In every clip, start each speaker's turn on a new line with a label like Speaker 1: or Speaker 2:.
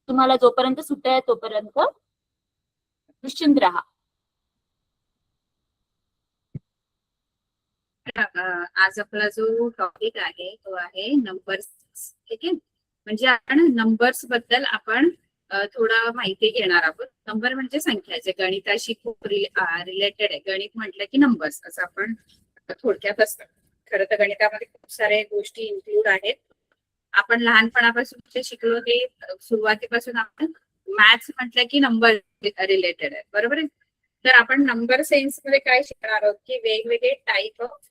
Speaker 1: तुम्हाला जोपर्यंत सुट्ट्या आहे तोपर्यंत निश्चिंत राहा.
Speaker 2: आज आपला जो टॉपिक आहे तो आहे नंबर्स. ठीक आहे, म्हणजे आपण नंबर्स बद्दल आपण थोडं माहिती घेणार आहोत. नंबर म्हणजे संख्या, जे गणिताशी खूप रिलेटेड आहे. गणित म्हटलं की नंबर्स असं आपण थोडक्यात असतं. खरं तर गणितामध्ये खूप साऱ्या गोष्टी इन्क्लूड आहेत. आपण लहानपणापासून जे शिकलो ते सुरुवातीपासून आपण मॅथ्स म्हटलं की नंबर रिलेटेड आहे, बरोबर आहे. तर आपण नंबर सेन्स मध्ये काय शिकणार आहोत की वेगवेगळे type of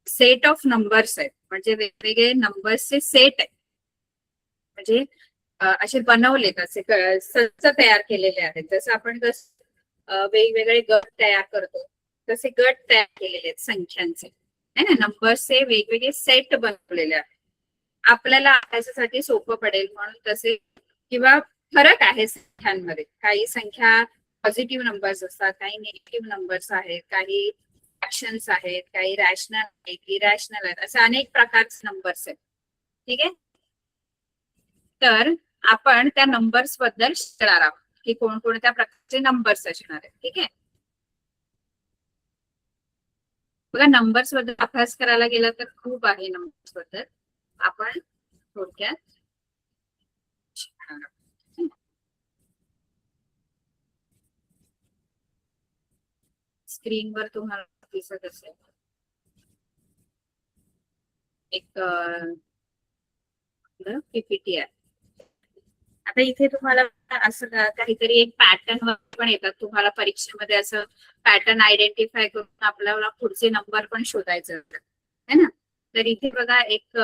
Speaker 2: set of numbers आहेत. म्हणजे वेगवेगळे नंबर्सचे सेट आहेत. म्हणजे असे बनवलेत, असे संच तयार केलेले आहेत. जसं आपण वेगवेगळे गट तयार करतो तसे गट तयार केलेले आहेत संख्यांचे, है ना. नंबर्सचे वेगवेगळे सेट बनवलेले आहेत. आपल्याला अभ्यासासाठी सोपं पडेल म्हणून तसे, किंवा फरक आहे संख्यांमध्ये. काही संख्या पॉझिटिव्ह नंबर्स असतात, काही निगेटिव्ह नंबर्स आहेत, काही फ्रॅक्शन्स आहेत, काही रॅशनल आहेत, इरॅशनल आहेत, असे अनेक प्रकारचे नंबर्स आहेत. ठीक आहे, तर आपण त्या नंबर्स बद्दल शिकणार आहोत की कोणकोणत्या प्रकारचे नंबर्स असणार आहेत. ठीक आहे, बघा नंबर्स बद्दल अभ्यास करायला गेला तर खूप आहे. नंबर्स बद्दल आपण थोडक्यात शिकणार आहोत. स्क्रीनवर तुम्हाला दिसत असेल एक पीपीटी आहे. आता इथे तुम्हाला असं काहीतरी एक पॅटर्न पण येतात. तुम्हाला परीक्षेमध्ये असं पॅटर्न आयडेंटिफाय करून आपल्याला पुढचे नंबर पण शोधायचे असतात, है ना. तर इथे बघा एक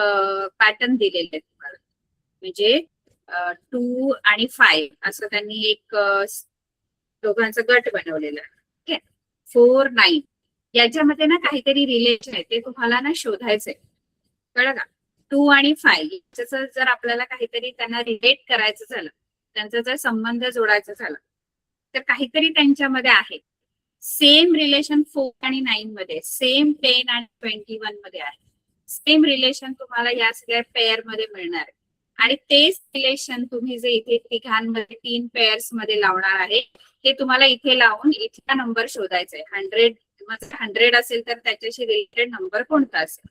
Speaker 2: पॅटर्न दिलेले आहे तुम्हाला. म्हणजे 2 आणि 5 असं त्यांनी एक दोघांचा गट बनवलेला आहे. ठीक आहे, 4, 9 याच्यामध्ये ना काहीतरी रिलेशन आहे, ते तुम्हाला ना शोधायचंय. कळलं का. 2 आणि 5 याचं जर आपल्याला काहीतरी त्यांना रिलेट करायचं झालं, त्यांचा जर संबंध जोडायचा झाला, तर काहीतरी त्यांच्यामध्ये आहे. सेम रिलेशन 4 आणि 9 मध्ये, सेम 10 आणि 21 मध्ये आहे. सेम रिलेशन तुम्हाला या सगळ्या पेअर मध्ये मिळणार आहे. आणि तेच रिलेशन तुम्ही जे इथे तिघांमध्ये 3 पेअर्स मध्ये लावणार आहे, हे तुम्हाला इथे लावून इथला नंबर शोधायचा आहे. 100 असेल तर त्याच्याशी रिलेटेड नंबर कोणता असेल,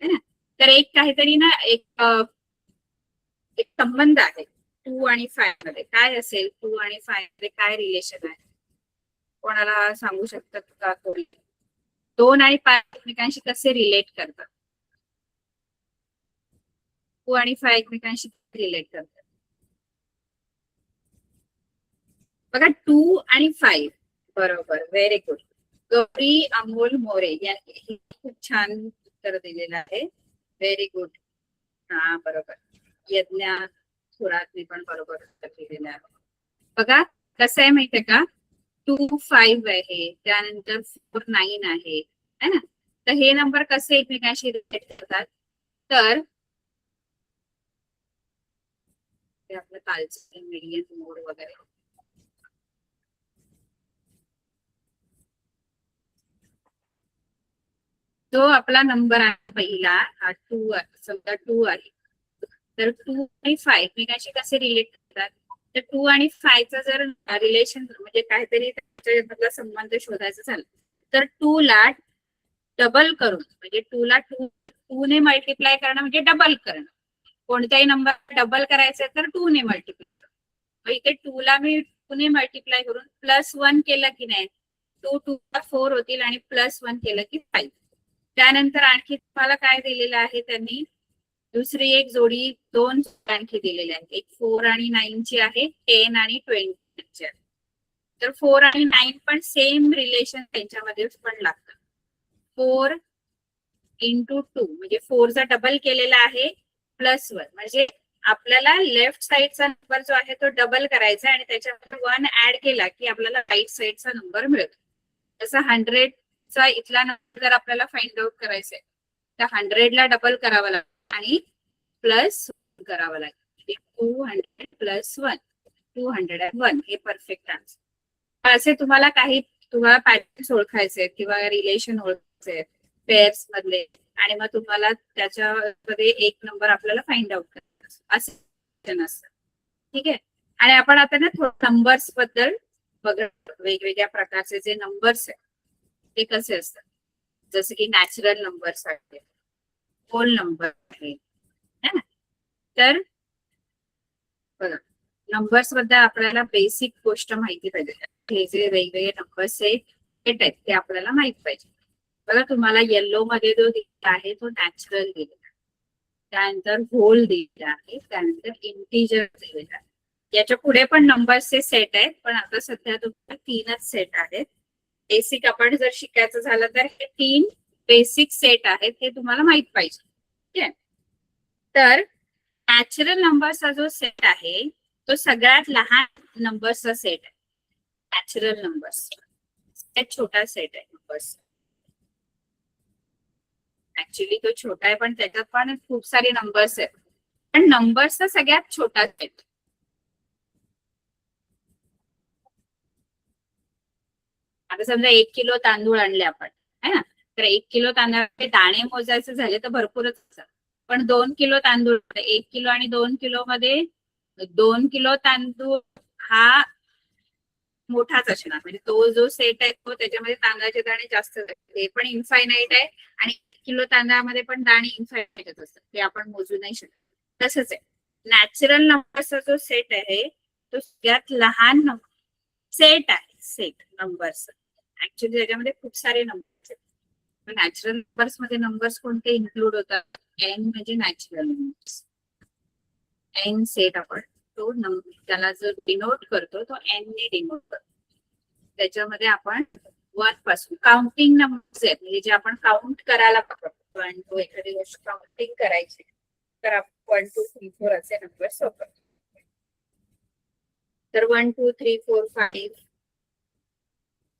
Speaker 2: है ना. तर एक काहीतरी ना एक संबंध आहे 2 आणि 5 मध्ये. काय असेल 2 आणि 5 मध्ये काय रिलेशन आहे, कोणाला सांगू शकतात का कोणी? 2 आणि 5 एकमेकांशी कसे रिलेट करतात? 2 आणि 5 एकमेकांशी रिलेट करतात बघा. 2 आणि 5, बरोबर, व्हेरी गुड. गौरी अमोल मोरे यांनी खूप छान उत्तर दिलेलं आहे. Very good. हा बरोबर. यज्ञा थोरातने पण बरोबर उत्तर दिलेलं आहे. बघा कसं आहे माहितीये का, 2, 5 आहे, त्यानंतर 4, 9 आहे, है ना. तर हे नंबर कसे एकमेकांशी रिलेट करतात, तर आपलं कालचं मिडियन मोड वगैरे, जो आपला नंबर आहे पहिला हा 2, समजा 2 आहे, तर 2 आणि 5 एकमेकांशी कसे रिलेट करतात, तर 2 आणि 5 चा जर रिलेशन म्हणजे काहीतरी त्याच्यामधला संबंध शोधायचा झाला, तर 2 ला डबल करून, म्हणजे 2 ला 2 ने मल्टिप्लाय करणं म्हणजे डबल करणं. कोणत्याही नंबर डबल करायचं तर 2 ने मल्टिप्लाय. इथे 2 ला मी 2 ने मल्टिप्लाय करून +1 केलं की नाही, 2 2 4 होतील आणि +1 केलं की 5. त्यानंतर आणखी तुम्हाला काय दिलेलं आहे त्यांनी, दुसरी एक जोडी 2 आणखी दिलेली आहे. एक 4 आणि 9 ची आहे, 10 आणि 20 ची आहे. तर 4 आणि 9 पण सेम रिलेशन त्यांच्यामध्ये पण लागतं. 4 इंटू 2 म्हणजे 4 चा डबल केलेला आहे, +1 म्हणजे आपल्याला लेफ्ट साइडचा नंबर जो आहे तो डबल करायचा आणि त्याच्यामध्ये 1 ऍड केला की आपल्याला राईट साइडचा नंबर मिळतो. जसं 100 चा इथला नंबर जर आपल्याला फाइंड आउट करायचा आहे, तर 100 ला डबल करावं लागतं आणि +1 करावं लागेल. 200 +1 201 हे परफेक्ट आन्सर. असे तुम्हाला काही तुम्हाला पॅटर्न्स ओळखायचे किंवा रिलेशन ओळखायचे पेअर्स मधले, आणि मग तुम्हाला त्याच्यामध्ये एक नंबर आपल्याला फाइंड आउट करायचा असं नसतं. ठीक आहे. आणि आपण आता ना थोडं नंबर्स बद्दल बघत, वेगवेगळ्या प्रकारचे जे नंबर्स आहेत ते कसे असतात. जसं की नॅचरल नंबर्स आहेत, होल नंबर आहे है ना. तर बघा, नंबर्स बद्दल आपल्याला बेसिक गोष्ट माहिती पाहिजे. हे जे वेगवेगळे नंबर्स आहेत ते आपल्याला माहित पाहिजे. बघा, तुम्हाला येल्लो मध्ये जो दिलेला आहे तो नॅचरल दिलेला आहे, त्यानंतर होल दिलेला आहे, त्यानंतर इंटिजर दिलेला आहे. याच्या पुढे पण नंबरचे सेट आहेत, पण आता सध्या तुम्हाला 3च सेट आहेत. बेसिक आपण जर शिकायचं झालं तर हे 3 बेसिक सेट आहेत, हे तुम्हाला माहित पाहिजे. ठीक आहे. तर नॅचरल नंबरचा जो सेट आहे तो सगळ्यात लहान नंबरचा सेट आहे. नॅचरल नंबर्स सगळ्यात छोटा सेट आहे नंबर्स. ऍक्च्युली तो छोटा आहे, पण त्याच्यात पण खूप सारे नंबर्स आहेत, पण नंबर्सचा सगळ्यात छोटा सेट. आता समजा 1 किलो तांदूळ आणले आपण, है ना. तर 1 किलो तांदळाचे दाणे मोजायचे झाले तर भरपूरच असतात, पण 2 किलो तांदूळ, 1 किलो आणि 2 किलो मध्ये 2 किलो तांदूळ हा मोठाच असणार. म्हणजे तो जो सेट आहे तो त्याच्यामध्ये तांदळाचे दाणे जास्त आहेत. ते पण इन्फायनाईट आहे आणि 1 किलो तांदळामध्ये पण दाणे इन्फायनाईट असतात, ते आपण मोजू नाही शकत. तसंच आहे नॅचरल नंबरचा जो सेट आहे तो सगळ्यात लहान सेट आहे. सेट नंबर्स ऍक्च्युली त्याच्यामध्ये खूप सारे नंबर्स आहेत. नॅचरल नंबर्स मध्ये नंबर्स कोणते इन्क्लूड होतात. एन म्हणजे नॅचरल नंबर्स. एन सेट आपण तो त्याला जो डिनोट करतो तो एन ने डिनोट करतो. त्याच्यामध्ये आपण 1 पासून काउंटिंग नंबर्स आहेत, म्हणजे जे आपण काउंट करायला वापरतो. 1 2 एखादी गोष्ट काउंटिंग करायची तर आपण 1 2 3 4 असे नंबर्स वापरतो. तर 1 2 3 4 5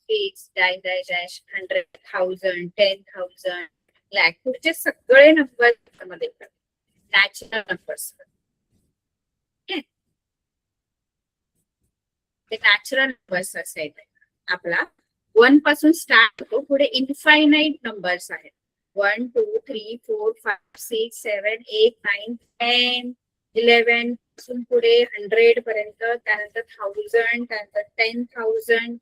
Speaker 2: 6 डॅश डॅश डॅश 100 1000 10,000 लाख पुढचे सगळे नंबर मध्ये नॅचरल नंबर्स. ते नॅचरल नंबर्स सेट आहे आपला. 1 पासून स्टार्ट होतो, पुढे इन्फायनाईट नंबर्स आहेत. 1 2 3 4 5 6 7 8 9 10 11 पासून पुढे 100 पर्यंत, त्यानंतर 1000, त्यानंतर 10,000,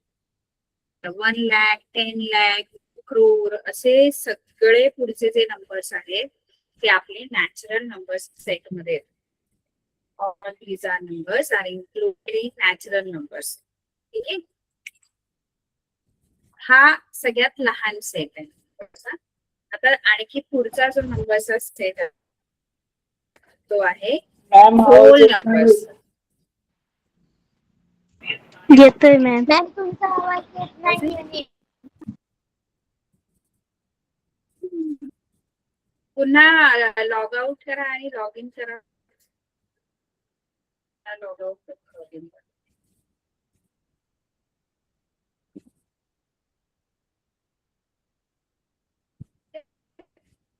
Speaker 2: 1 लाख 10 लाख क्रोर असे सगळे पुढचे जे नंबर्स आहेत ते आपले नॅचरल नंबर्स सेट मध्ये आहेत. All these are numbers are included in natural numbers. ठीक आहे. हा सगळ्यात लहान सेट आहे. आता आणखी पुढचा जो नंबरचा सेट आहे तो आहे होल नंबर्स.
Speaker 3: येतोय मॅम. तुमचा आवाज येत नाही.
Speaker 2: पुन्हा लॉग आउट करा आणि लॉग इन करा. लॉग आउट लॉग इन करा.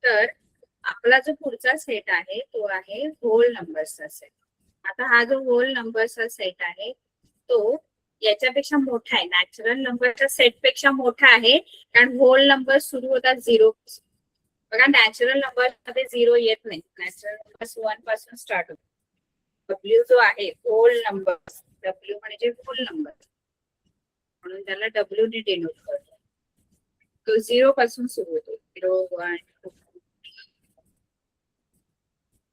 Speaker 2: तर आपला जो पुढचा सेट आहे तो आहे होल नंबर्सचा सेट. आता हा जो होल नंबरचा सेट आहे तो याच्यापेक्षा मोठा आहे, नॅचरल नंबरच्या सेट पेक्षा मोठा आहे, कारण होल नंबर सुरू होतात 0. बघा, नॅचरल नंबर मध्ये 0 येत नाही. नॅचरल नंबर 1 पासून स्टार्ट होतो. डब्ल्यू जो आहे होल नंबर, डब्ल्यू म्हणजे होल नंबर, म्हणून त्याला डब्ल्यू ने डिनोट करतो. तो 0 पासून सुरू होतो. 0 1 2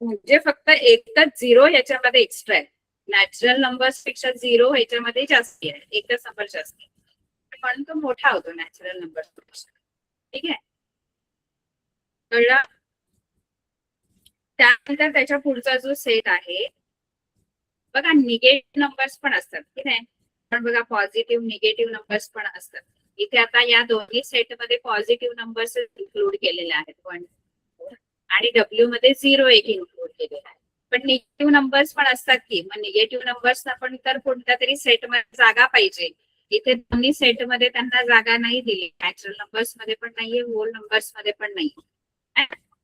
Speaker 2: म्हणजे फक्त एकच 0 याच्यामध्ये एक्स्ट्रा आहे. नॅचरल नंबर्स पेक्षा 0 ह्याच्यामध्ये जास्ती आहे, एकच नंबर जास्त आहे, म्हणून तो मोठा होतो नॅचरल नंबर पेक्षा. ठीक आहे, कळलं. त्यानंतर त्याच्या पुढचा जो सेट आहे बघा, निगेटिव्ह नंबर्स पण असतात. ठीक आहे, पण बघा पॉझिटिव्ह निगेटिव्ह नंबर्स पण असतात. इथे आता या दोन्ही सेट मध्ये पॉझिटिव्ह नंबर्स इन्क्लूड केलेले आहेत. 1 आणि डब्ल्यू मध्ये 0 एक इन्क्लूड केलेला आहे. पण निगेटिव्ह नंबर्स पण असतात की, मग निगेटिव्ह नंबर्सना पण तर कोणत्या तरी सेट मध्ये जागा पाहिजे. इथे दोन्ही सेट मध्ये त्यांना जागा नाही दिली. नॅचरल नंबर्स मध्ये पण नाहीये, होल नंबर्स मध्ये पण नाही.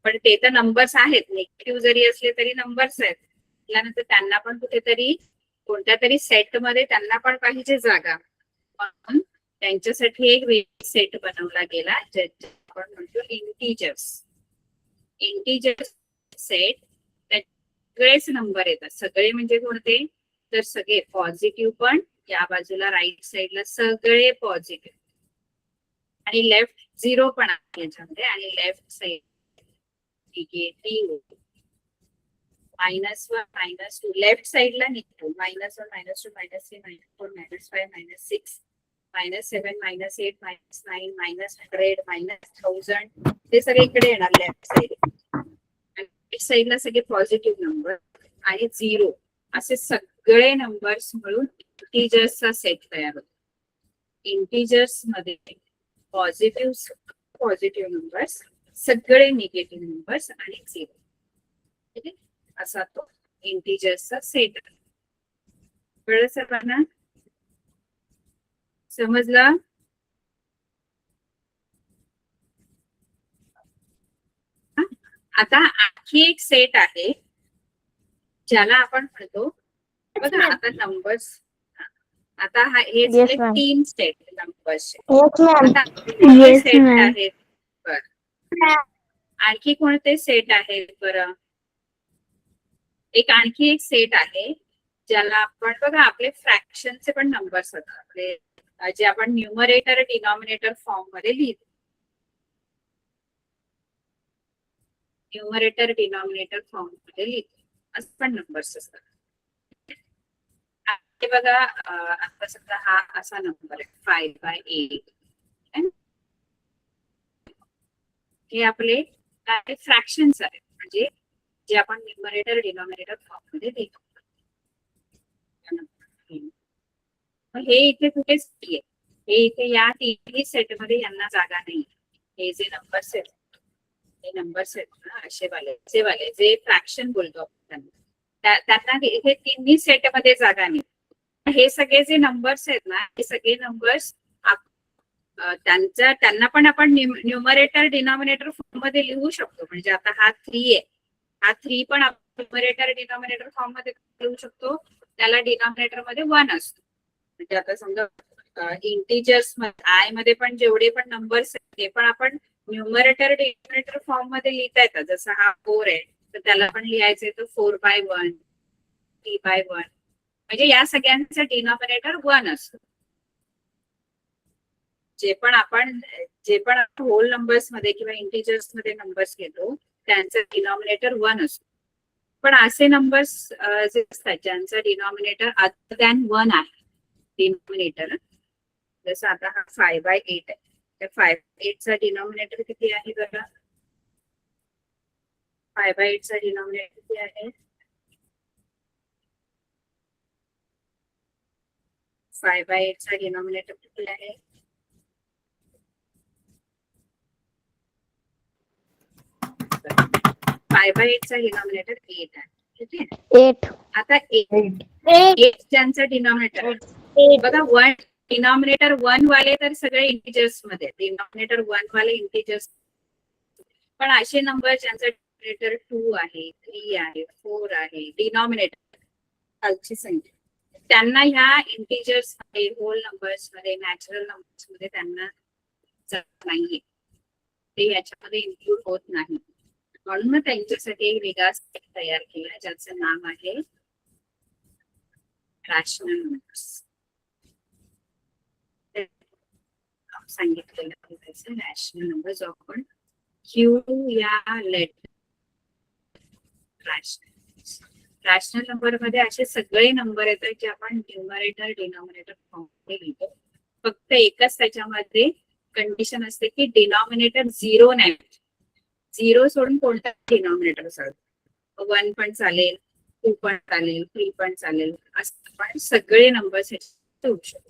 Speaker 2: पण ते तर नंबर्स आहेत, निगेटिव्ह जरी असले तरी नंबर्स आहेत. त्यानंतर त्यांना पण कुठेतरी कोणत्या तरी सेट मध्ये त्यांना पण पाहिजे जागा, म्हणून त्यांच्यासाठी एक वेगळा सेट बनवला गेला ज्याचे आपण म्हणतो इंटिजर्स. इंटिजर्स सेट सगळेच नंबर येतात. सगळे म्हणजे कोणते, तर सगळे पॉझिटिव्ह पण या बाजूला राईट साईडला सगळे पॉझिटिव्ह आणि लेफ्ट 0 पण आहे याच्यामध्ये आणि लेफ्ट साईड निगेटिव्ह -1 -2 लेफ्ट साईडला निगेटिव्ह -1 -2 -3 -4 -5 -6 -7 -8 -9 -100 -1000 ते सगळे इकडे येणार लेफ्ट साईड राईट साईडला सगळे पॉझिटिव्ह नंबर आणि 0 असे सगळे नंबर्स मिळून इंटिजर्सचा सेट तयार होतो. इंटिजर्स मध्ये पॉझिटिव्ह नंबर्स सगळे निगेटिव्ह नंबर्स आणि 0 ठीक आहे असा तो इंटिजर्सचा सेट. कळलं सर्वांना? समजलं? आता आणखी एक सेट आहे ज्याला आपण म्हणतो बघा आता नंबर्स. आता हे
Speaker 3: Yes,
Speaker 2: झाले
Speaker 3: ma'am.
Speaker 2: 3 सेट नंबर्सचे.
Speaker 3: Yes, ma'am.
Speaker 2: आता कोणते
Speaker 3: Yes,
Speaker 2: सेट
Speaker 3: ma'am.
Speaker 2: आहेत बरं आणखी कोणते सेट आहेत बरं? आणखी एक सेट आहे ज्याला आपण बघा आपले फ्रॅक्शनचे पण नंबर्स होतात आपले जे आपण न्यूमरेटर डिनॉमिनेटर फॉर्म मध्ये लिहितो. न्यूमरेटर डिनॉमिनेटर फॉर्म मध्ये लिहितो असं पण नंबर्स असतात. हे बघा आता समजा हा असा नंबर आहे 5/8 हे आपले काय फ्रॅक्शन्स आहेत म्हणजे जे आपण न्यूमरेटर डिनॉमिनेटर फॉर्म मध्ये लिहितो. हे इथे कुठेच नाहीये. हे इथे या तिन्ही सेट मध्ये यांना जागा नाही. हे जे नंबर्स आहेत हे नंबर्स आहेत ना असे वाले जे फ्रॅक्शन बोलतो आपण त्यांना हे तिन्ही सेट मध्ये जागा नाही. हे सगळे जे नंबर्स आहेत ना हे सगळे नंबर्स त्यांना पण आपण न्यूमरेटर डिनॉमिनेटर फॉर्म मध्ये लिहू शकतो. म्हणजे आता हा 3 आहे हा 3 पण आपण न्यूमरेटर डिनॉमिनेटर फॉर्म मध्ये लिहू शकतो. त्याला डिनॉमिनेटर मध्ये 1 असतो. म्हणजे आता समजा इंटिजर्स आय मध्ये पण जेवढे पण नंबर्स आहेत ते पण आपण न्यूमरेटर डिनॉमिनेटर फॉर्म मध्ये लिहिता येतात. जसं हा 4 आहे तर त्याला पण लिहायचंय तर 4/1 3/1 म्हणजे या सगळ्यांचं डिनॉमिनेटर 1 असतो. जे पण आपण होल नंबर्स मध्ये किंवा इंटिजर्स मध्ये नंबर्स घेतो त्यांचं डिनॉमिनेटर 1 असतो. पण असे नंबर्स जे असतात ज्यांचं डिनॉमिनेटर अदर दॅन 1 आहे डिनॉमिनेटर जसं आता हा 5/8 आहे तर 5/8 चा डिनॉमिनेटर किती आहे बघा 5/8 चा डिनॉमिनेटर किती आहे 5/8 चा डिनॉमिनेटर किती आहे 5/8 चा डिनॉमिनेटर 8 आहे. ठीक आहे
Speaker 3: 8.
Speaker 2: आता 8 ज्यांचं डिनॉमिनेटर बघा 1 डिनॉमिनेटर 1 वाले तर सगळे इंटिजर्स मध्ये डिनॉमिनेटर 1 वाले इंटिजर्स. पण असे नंबर ज्यांचं डिनॉमिनेटर 2 आहे 3 आहे 4 आहे डिनॉमिनेटर खालची संख्या त्यांना ह्या इंटिजर्स मध्ये होल नंबर्स मध्ये नॅचरल नंबर्स मध्ये त्यांना जात नाहीये. ते याच्यामध्ये इन्क्लूड होत नाही. म्हणून त्यांच्यासाठी एक वेगळा सेट तयार केला ज्याचं नाव आहे रॅशनल नंबर्स. सांगितलेलं त्याचं रॅशनल नंबर जो आपण क्यू या लेटर रॅशनल नंबर मध्ये असे सगळे नंबर येतात जे आपण न्यूमरेटर डिनॉमिनेटर फॉर्म मध्ये लिहितो. फक्त एकच त्याच्यामध्ये कंडिशन असते की डिनॉमिनेटर 0 नाही. 0 सोडून कोणता डिनॉमिनेटर असेल 1 पण चालेल 2 पण चालेल 3 पण चालेल असं पण सगळे नंबर्स ठेवू शकतो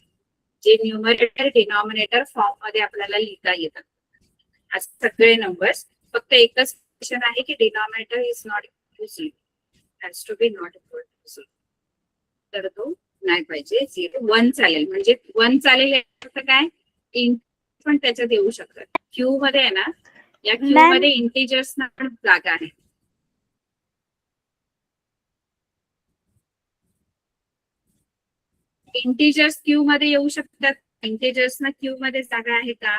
Speaker 2: जे न्यूमरेटर डिनॉमिनेटर फॉर्म मध्ये आपल्याला लिहिता येतात. असं सगळे नंबर्स फक्त एकच कंडिशन आहे की denominator is not equal to 0 has to be not equal to 0 तर तो नाही पाहिजे 0 1 चालेल. म्हणजे 1 चालेल याचा काय इंट पण त्याच्यात येऊ शकतात. क्यू मध्ये आहे ना या क्यू
Speaker 3: Ma'am.
Speaker 2: मध्ये इंटिजर्स ना पण जागा आहे. इंटिजर्स क्यू मध्ये येऊ शकतात. इंटिजर्स ना क्यू मध्ये जागा आहे का?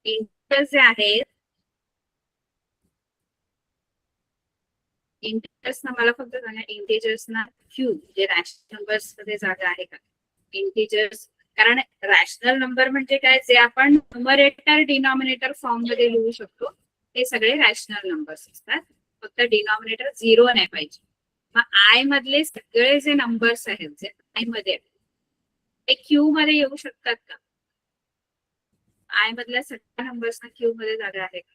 Speaker 2: इंटिजर्स जे आहेत इंटिजर्सना मला फक्त सांगा, इंटिजर्सना क्यू जे रॅशनल नंबर्स मध्ये जागा आहे का? इंटिजर्स, कारण रॅशनल नंबर म्हणजे काय, जे आपण न्यूमरेटर डिनॉमिनेटर फॉर्म मध्ये लिहू शकतो ते सगळे रॅशनल नंबर्स असतात. फक्त डिनॉमिनेटर 0 नाही पाहिजे. मग आय मधले सगळे जे नंबर्स आहेत जे आय मध्ये ते क्यू मध्ये येऊ शकतात का? आय मधल्या सगळ्या नंबर्सना क्यू मध्ये जागा आहे का?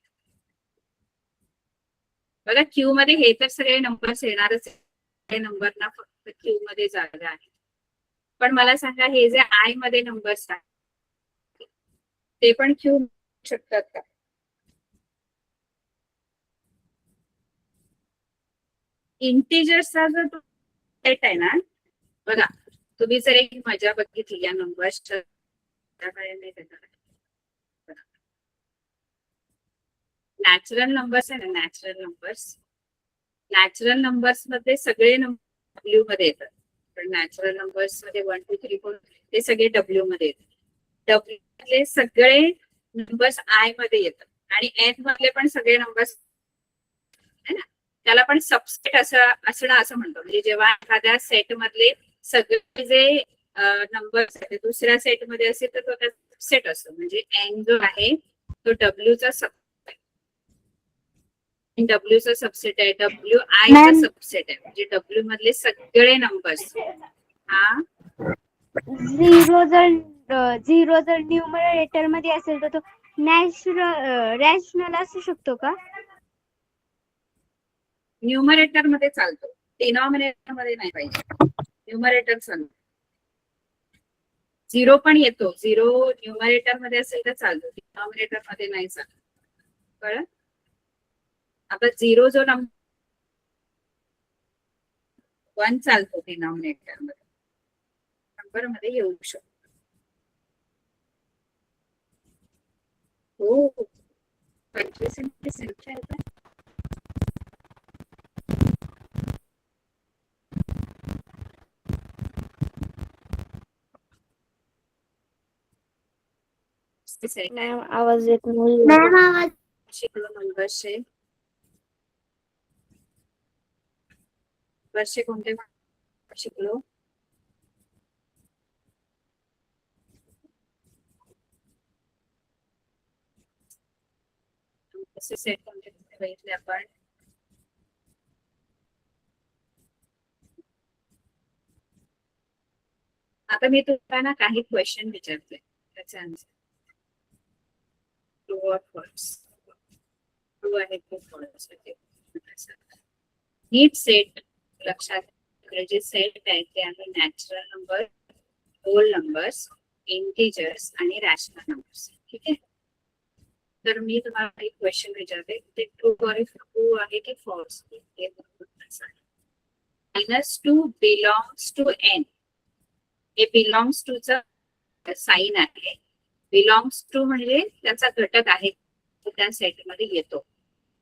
Speaker 2: बघा क्यू मध्ये हे तर सगळे नंबर्स येणारच आहे, नंबरना फक्त क्यू मध्ये जागा आहे. पण मला सांगा, हे जे आय मध्ये नंबर्स आहेत ते पण क्यू शकतात का? इंटिजर्सचा जो सेट आहे ना, बघा तुम्ही जर एक मजा बघितली या नंबर्सच्या, नॅचरल नंबर्स आहे ना, नॅचरल नंबर्स मध्ये सगळे नंबर डब्ल्यू मध्ये येतात. पण नॅचरल नंबर्स मध्ये 1 2 3 4 ते सगळे डब्ल्यू मध्ये येतात. डब्ल्यू मधले सगळे नंबर्स आय मध्ये येतात आणि एन मधले पण सगळे नंबर्स, त्याला पण सबसेट असणं असं म्हणतो. म्हणजे जेव्हा एखाद्या सेट मधले सगळे जे नंबर्स आहेत दुसऱ्या सेट मध्ये असेल तर तो त्याचा सबसेट असतो. म्हणजे एन जो आहे तो डब्ल्यूचा डब्ल्यूचा सबसेट आहे, डब्ल्यू आयचा
Speaker 3: मॅम
Speaker 2: सबसेट आहे. म्हणजे डब्ल्यू मधले सगळे नंबर्स. हा,
Speaker 3: झिरो जर न्यूमरेटर मध्ये असेल तर तो रॅशनल असू शकतो का?
Speaker 2: न्यूमरेटर मध्ये चालतो, डिनॉमिनेटर मध्ये नाही पाहिजे. न्यूमरेटर चालतो. 0 पण येतो, 0 न्यूमरेटर मध्ये असेल तर चालतो, डिनॉमिनेटर मध्ये नाही चालत. कळलं? आता 0 जो नंबर 1 चालतो डिनॉमिनेटर मध्ये, नंबर मध्ये येऊ शकतो. हो, 25 संख्या आहे का?
Speaker 3: मॅम आवाज येत नाही.
Speaker 2: शिकलो नंबरचे वर्षे कोणते शिकलो? सेट कोणते बघितले आपण? आता मी तुम्हाला काही क्वेश्चन विचारते, त्याचे answer true or false. True आहे की फॉल्स आहे नीट सेट लक्षात. जे सेट आहे ते आहे natural number, whole numbers, integers आणि रॅशनल नंबर्स. ठीक आहे. तर मी तुम्हाला एक क्वेश्चन विचारते, ते ट्रू आहे की फॉल्स. -2 belongs to N. हे बिलॉंग्स टू चा साइन आहे. बिलॉंग्स टू म्हणजे त्याचा घटक आहे, तो त्या सेट मध्ये येतो.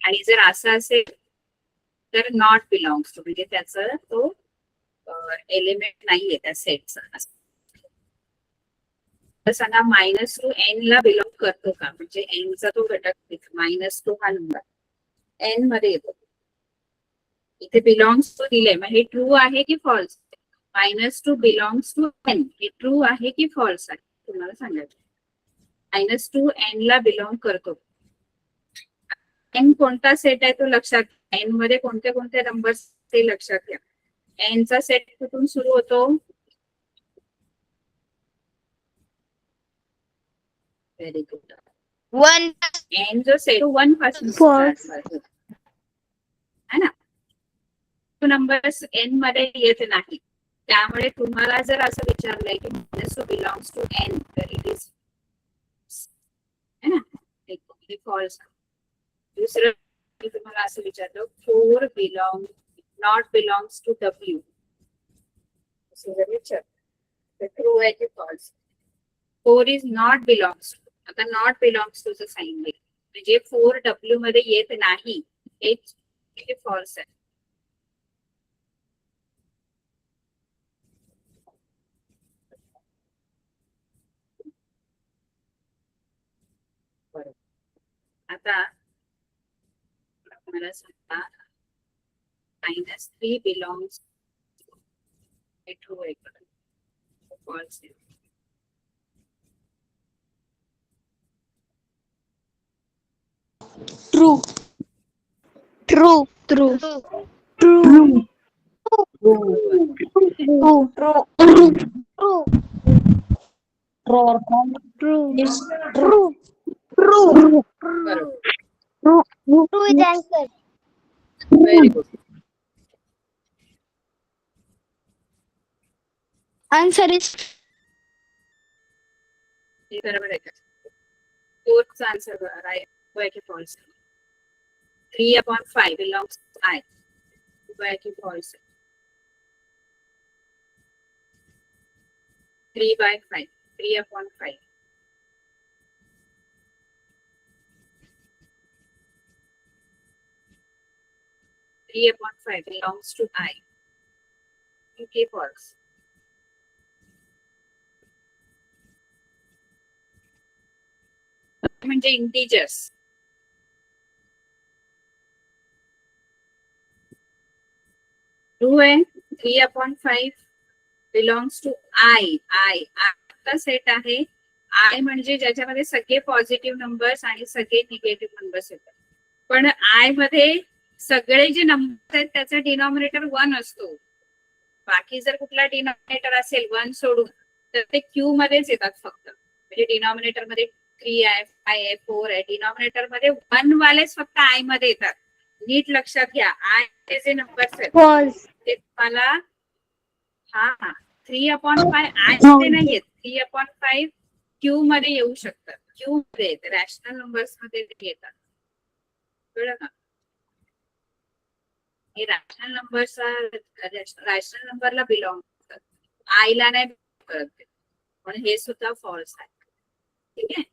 Speaker 2: आणि जर असं असेल तर नॉट बिलॉंग्स टू म्हणजे त्याचा तो एलिमेंट नाहीये त्या सेटचा. तर सांगा -2 एन ला बिलॉंग करतो का? म्हणजे एन चा तो घटक -2 हा नंबर एन मध्ये येतो. इथे बिलॉंग्स टू दिले, मग हे ट्रू आहे की फॉल्स? -2 बिलॉंग्स टू एन, हे ट्रू आहे की फॉल्स आहे तुम्हाला सांगायचं. -2 एन ला बिलॉंग करतो. एन कोणता सेट आहे तो लक्षात घ्या. एन मध्ये कोणते कोणते नंबर्स ते लक्षात घ्या. एन चा सेट कुठून सुरू होतो? Very good.
Speaker 3: 1
Speaker 2: एन जो सेट 1 पासून
Speaker 3: False.
Speaker 2: start होतो. है ना? नंबर्स एन मध्ये येत नाही. त्यामुळे तुम्हाला जर असं विचारलंय की -2 बिलॉंग्स टू एन, तर इट इज है ना, फॉल्स. दुसरं तुम्हाला असं विचारलं 4 belong not belongs to W, जर विचार तर ट्रू आहे की false? 4 is not belongs to. आता नॉट बिलॉंग्स टू चं साइन देईल म्हणजे 4 डब्ल्यू मध्ये येत नाही, हे फॉल्स आहे. आता मला सांगता -3 belongs to a false.
Speaker 3: True. True. True.
Speaker 1: True.
Speaker 3: True. True. True. True. True.
Speaker 2: बरोबर.
Speaker 3: True is answer.
Speaker 2: Very good.
Speaker 3: Answer is
Speaker 2: हे बरोबर आहे का? 4th आन्सर राईट की false. 3/5 belongs to I. Right की false. 3/5. 3/5. Three upon 5 belongs to I. Okay, false. म्हणजे integers. True आहे. 3/5 belongs to I. आता सेट आहे. I म्हणजे ज्याच्यामध्ये सगळे पॉझिटिव्ह नंबर्स आणि सगळे निगेटिव्ह नंबर्स येतात. पण I मध्ये सगळे जे नंबर आहेत त्याचा डिनॉमिनेटर 1 असतो. बाकी जर कुठला डिनॉमिनेटर असेल 1 सोडून तर ते क्यू मध्येच येतात फक्त. म्हणजे डिनॉमिनेटर मध्ये 3 आहे, 5 आहे, 4 आहे. डिनॉमिनेटर मध्ये 1 वालेच फक्त I मध्ये येतात. नीट लक्षात घ्या. I चे जे नंबर्स आहेत
Speaker 3: false.
Speaker 2: ते तुम्हाला 3/5 I मध्ये नाही येत. 3/5 क्यू मध्ये येऊ शकतात. क्यू मध्ये रॅशनल नंबर्स मध्ये येतात. कळलं का? हे रॅशनल नंबरला बिलॉंग करतात. आईला नाही करत ते. पण हे सुद्धा फॉल्स आहे. ठीक आहे.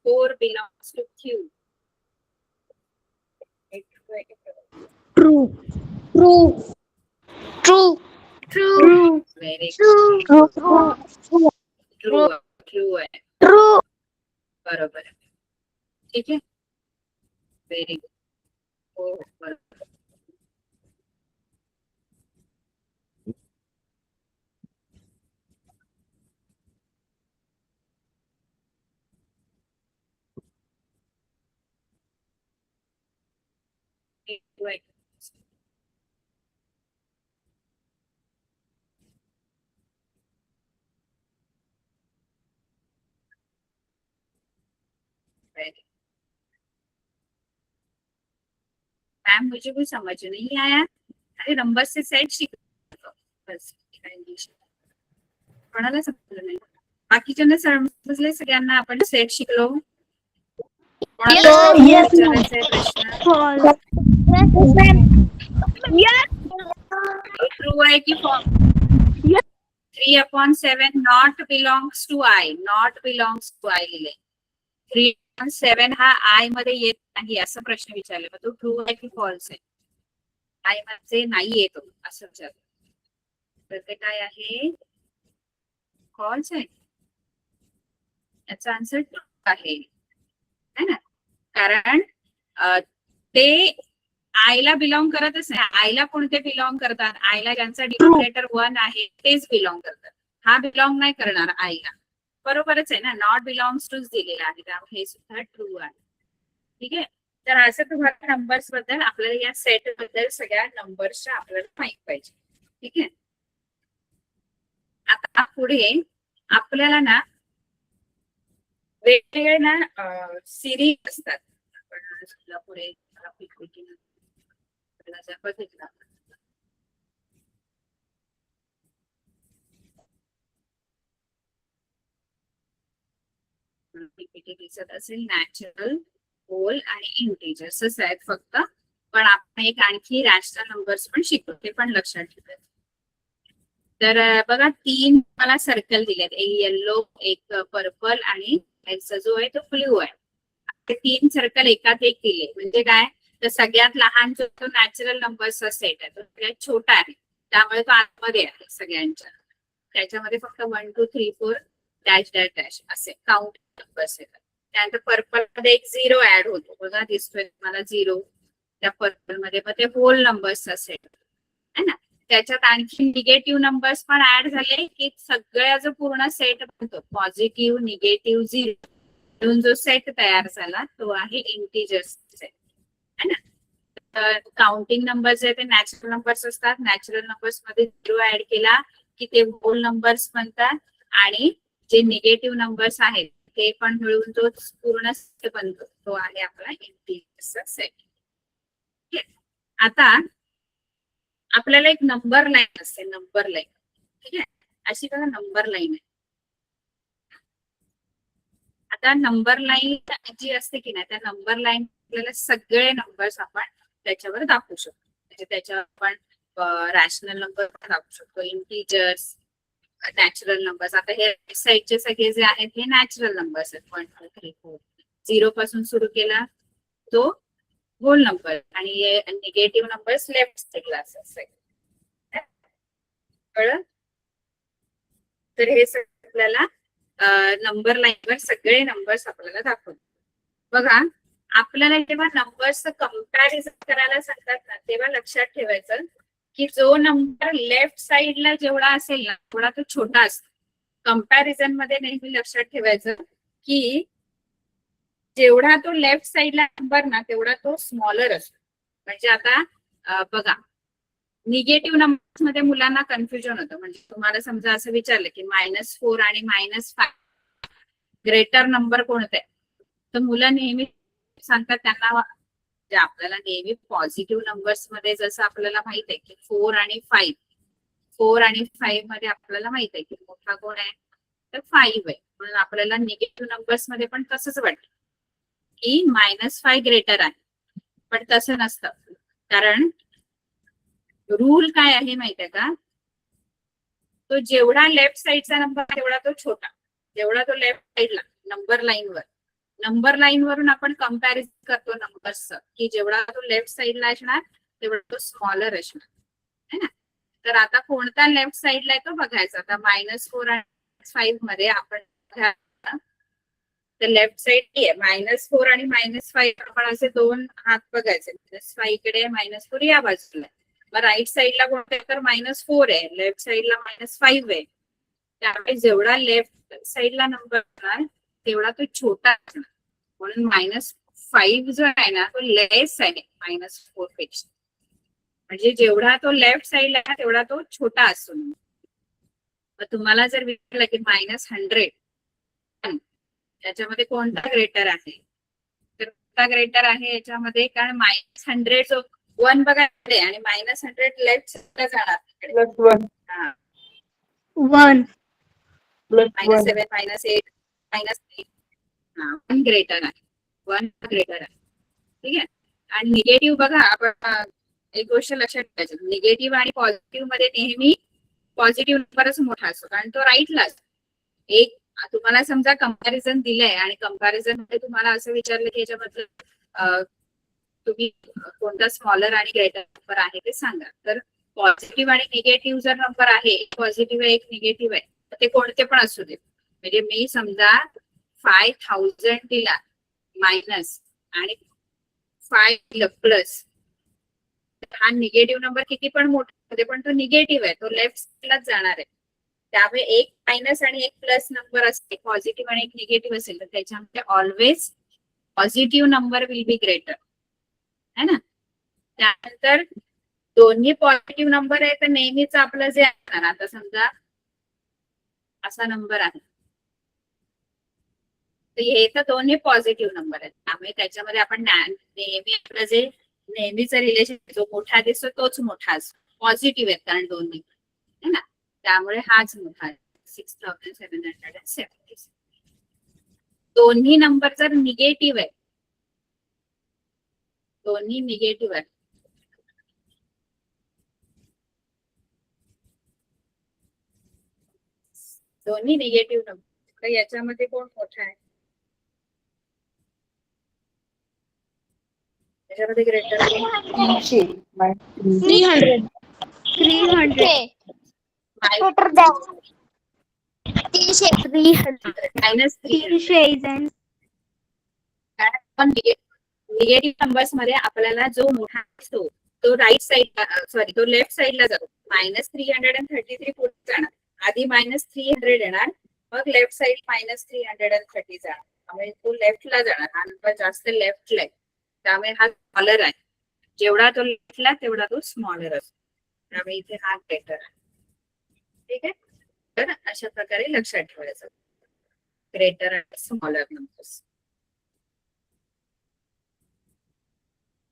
Speaker 2: Four belongs to Q.
Speaker 3: True. True. True. True.
Speaker 2: Very
Speaker 3: True. True.
Speaker 2: true आहे.
Speaker 3: True.
Speaker 2: बरोबर आहे. ठीक आहे. Very good. हो बरोबर. मैम मुझे कुछ समझ नहीं आया. अरे नंबर से सेट शिक बस. कोणाला समजलं नाही. बाकीच्यांना समजले सगळ्यांना. आपण सेट शिकलो. कोणाला विचारायचा प्रश्न?
Speaker 3: False.
Speaker 2: ट्रू आहे की false? 3/7 not belongs to I. Not belongs to I लिहिले. 3/7 हा I मध्ये येत नाही असं प्रश्न विचारला. मग तो ट्रू आहे की फॉल्स आहे? I मध्ये नाही येतो असं विचारलं. तर ते काय आहे? फॉल्स आहे. याचा आन्सर ट्रू आहे ना. कारण ते आईला बिलॉंग करतच नाही. आईला कोणते बिलॉंग करतात? आईला ज्यांचा डिनॉमिनेटर 1 आहे तेच बिलॉंग करतात. हा बिलॉंग नाही करणार आईला. बरोबरच आहे ना. नॉट बिलॉंग्स टूच दिलेला आहे. त्यामुळे हे सुद्धा ट्रू आहे. ठीक आहे. तर असं तुम्हाला नंबर्स बद्दल आपल्याला या सेट बद्दल सगळ्या नंबर्सच्या आपल्याला माहित पाहिजे. ठीक आहे. आता पुढे आपल्याला ना वेगवेगळे ना सिरीज असतात. आपण पुढे बघितलं. दिसत असेल नॅचरल, होल आणि इंटिजर्स आहेत फक्त. पण आपण एक आणखी रॅशनल नंबर्स पण शिकलो. ते पण लक्षात ठेवायचं. तर बघा 3 मला सर्कल दिलेत. एक येल्लो, एक पर्पल आणि जो आहे तो ब्ल्यू आहे. ते 3 सर्कल एकात एक दिले म्हणजे काय? तर सगळ्यात लहान जो तो नॅचरल नंबरचा सेट आहे तो सगळ्यात छोटा आहे. त्यामुळे तो आतमध्ये आहे सगळ्यांच्या. त्याच्यामध्ये फक्त 1 2 3 4 डॅश डॅश डॅश असे काउंट नंबर्स येतात. त्यानंतर पर्पल मध्ये एक 0 ऍड होतो बघा, दिसतोय मला 0 त्या पर्पल मध्ये. मग ते होल नंबर्सचा सेट है ना. त्याच्यात आणखी निगेटिव्ह नंबर्स पण ऍड झाले की सगळ्या जो पूर्ण सेट बनतो, पॉझिटिव्ह निगेटिव्ह 0 म्हणून जो सेट तयार झाला तो आहे इंटिजर्स सेट है ना. तर काउंटिंग नंबर्स आहे ते नॅचरल नंबर्स असतात. नॅचरल नंबर्स मध्ये 0 ऍड केला की ते होल नंबर्स बनतात, आणि जे निगेटिव्ह नंबर्स आहेत ते पण मिळून जो पूर्ण सेट बनतो तो आहे आपला इंटिजर्सचा सेट. आता आपल्याला एक नंबर लाईन असते, नंबर लाईन. ठीक आहे, अशी बघा नंबर लाईन आहे. आता नंबर लाईन जी असते की नाही, त्या नंबर लाईन आपल्याला सगळे नंबर्स आपण त्याच्यावर दाखवू शकतो. म्हणजे त्याच्यावर आपण रॅशनल नंबर दाखवू शकतो, इंटिजर्स, नॅचरल नंबर्स. आता हे साईडचे सगळे जे आहेत हे नॅचरल नंबर्स आहेत. 1 2 3 4 0 पासून सुरू केला तो होल नंबर, आणि निगेटिव्ह नंबर्स लेफ्ट साईडला असतात. कळलं? तर हे आपल्याला नंबर लाईनवर सगळे नंबर्स आपल्याला दाखवतात. बघा, आपल्याला जेव्हा नंबर्स कम्पॅरिझन करायला सांगतात ना, तेव्हा लक्षात ठेवायचं की जो नंबर लेफ्ट साईडला जेवढा असेल ना तेवढा तो छोटा असतो. कम्पॅरिझन मध्ये नेहमी लक्षात ठेवायचं की जेवढा तो लेफ्ट साईडला नंबर ना तेवढा तो स्मॉलर असतो. म्हणजे आता बघा, निगेटिव्ह नंबर्स मध्ये मुलांना कन्फ्युजन होतं. म्हणजे तुम्हाला समजा असं विचारलं की -4 आणि -5 ग्रेटर नंबर कोणता आहे, तर मुलं नेहमी सांगतात त्यांना, म्हणजे आपल्याला नेहमी पॉझिटिव्ह नंबर्स मध्ये जसं आपल्याला माहित आहे की 4 आणि 5 मध्ये आपल्याला माहित आहे की मोठा कोण आहे, तर 5 आहे. म्हणून आपल्याला निगेटिव्ह नंबर्स मध्ये पण तसंच वाटतं की -5 ग्रेटर आहे, पण तसं नसतं. कारण रूल काय आहे माहितीये का, तो जेवढा लेफ्ट साईडचा नंबर तेवढा तो छोटा, जेवढा तो लेफ्ट साईडला नंबर लाईन वरून आपण कम्पॅरिझन करतो नंबर्सचं, की जेवढा तो लेफ्ट साईडला असणार तेवढा तो स्मॉलर असणार है ना. तर आता कोणता लेफ्ट साईडला आहे तो बघायचा. आता -4 आणि 5 मध्ये आपण तर लेफ्ट साईड आहे -4 आणि -5. आपण असे दोन हात बघायचे, -5 इकडे -4 या बाजूला. मग राईट साईडला कोणते, तर -4 आहे, लेफ्ट साईडला -5 आहे. त्यामुळे जेवढा लेफ्ट साईडला नंबर असणार तेवढा तो छोटा असणार. म्हणून -5 जो आहे ना तो लेस आहे -4 पेक्षा. म्हणजे जेवढा तो लेफ्ट साईडला आहे तेवढा तो छोटा असतो. मग तुम्हाला जर विचारलं की -100 याच्यामध्ये कोणता ग्रेटर आहे, तर कोणता ग्रेटर आहे याच्यामध्ये, कारण -100 जो 1 बघा आणि -100 लेफ्ट साईडला जाणार तिकडे.
Speaker 3: +1
Speaker 2: -7 -8 -3 1 ग्रेटर आहे, 1 ग्रेटर आहे. ठीक आहे. आणि निगेटिव्ह बघा, आपण एक गोष्ट लक्षात ठेवायची, निगेटिव्ह आणि पॉझिटिव्ह मध्ये नेहमी पॉझिटिव्ह नंबरच मोठा असतो, कारण तो राईटला असतो. एक तुम्हाला समजा कंपॅरिझन दिलंय आणि कंपॅरिझन मध्ये तुम्हाला असं विचारलं की याच्याबद्दल तुम्ही कोणता स्मॉलर आणि ग्रेटर नंबर आहे ते सांगा. तर पॉझिटिव्ह आणि निगेटिव्ह जर नंबर आहे, एक पॉझिटिव्ह आहे एक निगेटिव्ह आहे, तर ते कोणते पण असू देत. म्हणजे मी समजा 5000 दिला मायनस आणि 5 दिलं प्लस, हा निगेटिव्ह नंबर किती पण मोठा पण तो निगेटिव्ह आहे, तो लेफ्ट साईडलाच जाणार आहे. त्यामुळे एक मायनस आणि एक प्लस नंबर असते, पॉझिटिव्ह आणि एक निगेटिव्ह असेल तर त्याच्यामध्ये always positive number will be greater है ना. त्यानंतर दोन्ही पॉझिटिव्ह नंबर आहे तर नेहमीच आपलं जे असणार, आता समजा असा नंबर आहे तर हे तर दोन्ही पॉझिटिव्ह नंबर आहेत, त्यामुळे त्याच्यामध्ये आपण नेहमी आपलं जे नेहमीचा रिलेशन जो मोठा दिसतो तोच मोठा असतो. पॉझिटिव्ह आहेत कारण दोन्ही है ना, त्यामुळे हाच मोठा आहे 6770. दोन्ही नंबर जर निगेटिव्ह आहे, दोन्ही निगेटिव्ह आहे, दोन्ही निगेटिव्ह नंबर, तर याच्यामध्ये कोण मोठा आहे, त्याच्यामध्ये ग्रेटर
Speaker 3: 300
Speaker 2: मायनस 300.
Speaker 3: 300
Speaker 2: पण निगेटिव्ह नंबर्स मध्ये आपल्याला जो मोठा असतो तो राईट साईडला सॉरी तो लेफ्ट साईडला जातो. -333 पुढे जाणार. आधी -300 येणार, मग लेफ्ट साईड -330 जाणार. त्यामुळे तो लेफ्टला जाणार. हा नंबर जास्त लेफ्टला आहे, त्यामुळे हा स्मॉलर आहे. जेवढा तो लेफ्टला तेवढा तो स्मॉलर असतो, त्यामुळे इथे हा ग्रेटर आहे. ठीक आहे, तर अशा प्रकारे लक्षात ठेवायचं ग्रेटर आणि स्मॉलर नंबर्स.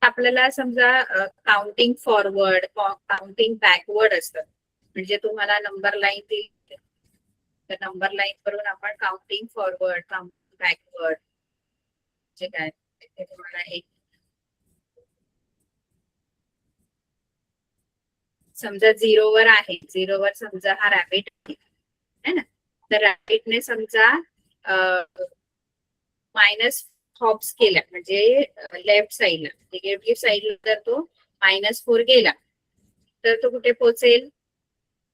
Speaker 2: आपल्याला समजा काउंटिंग फॉरवर्ड काउंटिंग बॅकवर्ड असतं. म्हणजे तुम्हाला नंबर लाईन दिली तर नंबर लाईन वरून आपण काउंटिंग फॉरवर्ड काउंटिंग बॅकवर्ड म्हणजे काय ते तुम्हाला एक समजा 0 वर आहे, 0 वर समजा हा रॅबिट आहे ना, तर रॅबिटने समजा मायनस हॉप्स केला म्हणजे लेफ्ट साईडला निगेटिव्ह साईडला जर तो -4 गेला तर तो कुठे पोहोचेल,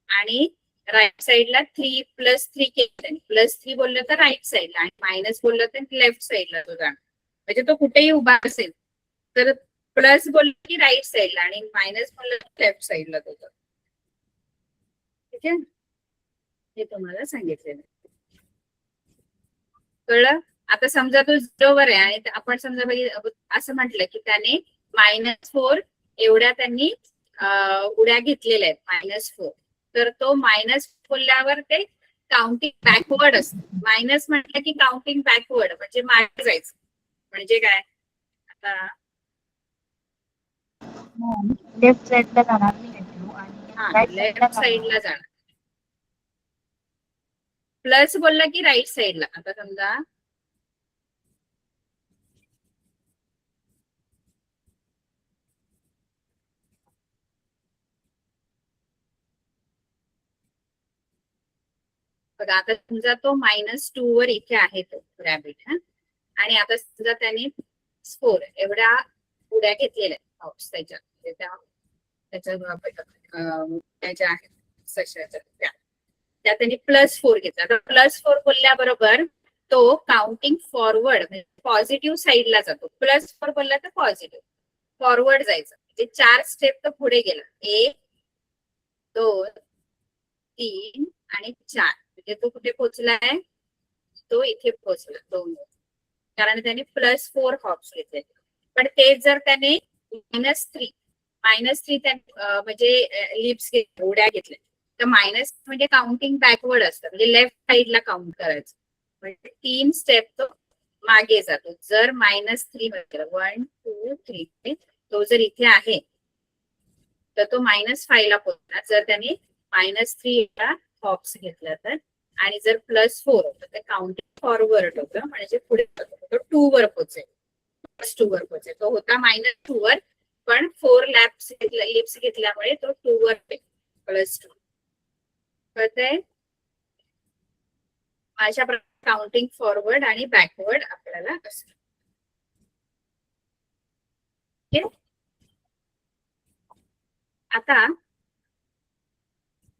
Speaker 2: आणि राईट साईडला 3 + 3 केलं, +3 बोललं तर राईट साईडला आणि मायनस बोललं तर लेफ्ट साईडला तो जाणार. म्हणजे तो कुठेही उभा असेल तर प्लस बोललं की राईट साईडला आणि मायनस बोललं तर लेफ्ट साईडला तो जातो. ठीक आहे, हे तुम्हाला सांगितलेलं कळलं. आता समजा तो 0 वर आहे आणि आपण समजा असं म्हटलं की त्याने -4 एवढ्या त्यांनी उड्या घेतलेल्या आहेत, -4, तर तो मायनस बोलल्यावर ते काउंटिंग बॅकवर्ड असतं. मायनस म्हटलं की काउंटिंग बॅकवर्ड म्हणजे मागे जायचं. म्हणजे काय, आता
Speaker 3: लेफ्ट साईडला जाणार निगेटिव्ह आणि राईट
Speaker 2: लेफ्ट साईडला जाणार. प्लस बोलला की राईट साईडला. आता समजा बघा, आता समजा तो -2 वर इथे आहे तो रॅबिट हा, आणि आता समजा त्याने 4 एवढ्या उड्या घेतलेल्या आहेत त्याच्या त्याच्या आहेत सशाच्या त्या त्यांनी +4 घेतला. तर +4 बोलल्याबरोबर तो काउंटिंग फॉरवर्ड म्हणजे पॉझिटिव्ह साईडला जातो. +4 बोलला तर पॉझिटिव्ह फॉरवर्ड जायचं म्हणजे 4 स्टेप तर पुढे गेला. 1 2 3 आणि 4 म्हणजे तो कुठे पोहोचलाय, तो इथे पोहोचला 2, कारण त्याने +4 हॉप्स घेतले. पण ते जर त्याने -3 त्याने म्हणजे लिप्स उड्या घेतल्या तर मायनस म्हणजे काउंटिंग बॅकवर्ड असतं, म्हणजे लेफ्ट साईडला काउंट करायचं. म्हणजे 3 स्टेप तो मागे जातो. जर -3 मध्ये 1 2 3 तो जर इथे आहे तर तो -5 ला पोहोचणार जर त्याने -3 ला हॉप्स घेतला तर. आणि जर +4 होतं तर काउंटिंग फॉरवर्ड होतं, म्हणजे पुढे तो 2 वर पोहोचेल. +2 वर पोहोचेल. तो होता -2 वर, पण 4 लिप्स घेतल्यामुळे तो 2 वर +2. कळतंय. अशा प्रकारे काउंटिंग फॉरवर्ड आणि बॅकवर्ड आपल्याला असतं. आता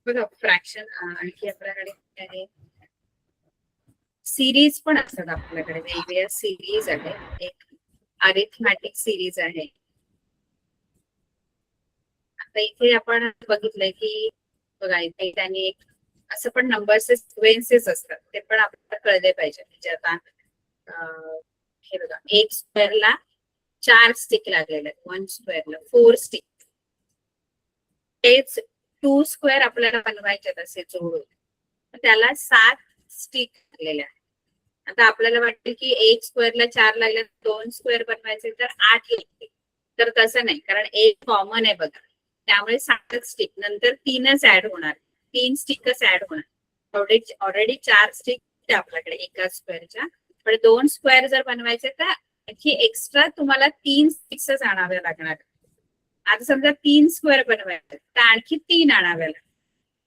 Speaker 2: बघा फ्रॅक्शन आणखी आपल्याकडे आहे, सिरीज पण असतात आपल्याकडे. वेगवेगळ्या सिरीज आहेत. एक अरिथमॅटिक सिरीज आहे. आता इथे आपण बघितलंय की बघा इथे त्यांनी एक असं पण नंबरचे सिक्वेन्सेस असतात, ते पण आपल्याला कळले पाहिजे. म्हणजे आता हे बघा, 1 स्क्वेअरला 4 स्टिक लागलेले आहेत, 1 स्क्वेअरला 4 स्टिक. तेच 2 स्क्वेअर आपल्याला बनवायचे असे जोडून, त्याला 7 स्टिक लागलेल्या आहेत. आता आपल्याला वाटतं की 1 स्क्वेअरला 4 लागले, 2 स्क्वेअर बनवायचे तर 8 लागतील. तर तसं नाही, कारण 1 कॉमन आहे बघा, त्यामुळे 7 स्टिक नंतर 3च ऍड होणार, 3 स्टिकच ऍड होणार. ऑलरेडी 4 स्टिक आपल्याकडे एका स्क्वेअरच्या, पण 2 स्क्वेअर जर बनवायचे तर आणखी एक्स्ट्रा तुम्हाला 3 स्टिक्स आणाव्या लागणार. आता समजा 3 स्क्वेअर बनवायचे तर आणखी 3 आणाव्या लागणार,